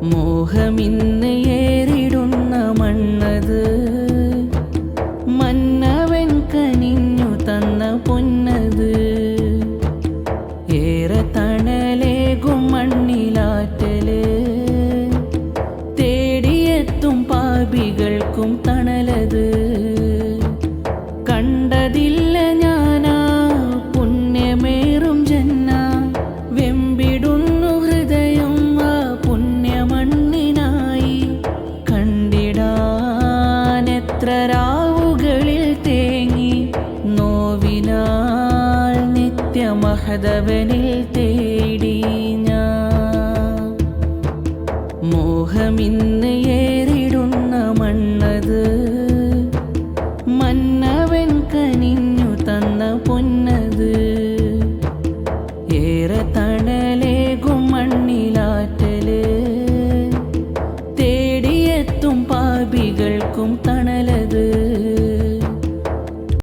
മോഹമിന്ന് ഏറിടുന്ന മണ്ണത്, മന്നവൻ കനിഞ്ഞു തന്ന പൊന്നത്. ഏറെ തണലേകും മണ്ണിലാറ്റല്, തേടിയെത്തും പാപികൾക്കും തണലത്. കണ്ടതില്ല ഞാനാ പുണ്യമേറും ജന്ന, വെമ്പിടുന്നു ഹൃദയം ആ പുണ്യമണ്ണിനായി. കണ്ടിടാനെത്ര രാവുകളിൽ തേങ്ങി, നോവിനാൽ നിത്യമഹദവനിൽ തേടി ഞാൻ. മോഹമിന്ന്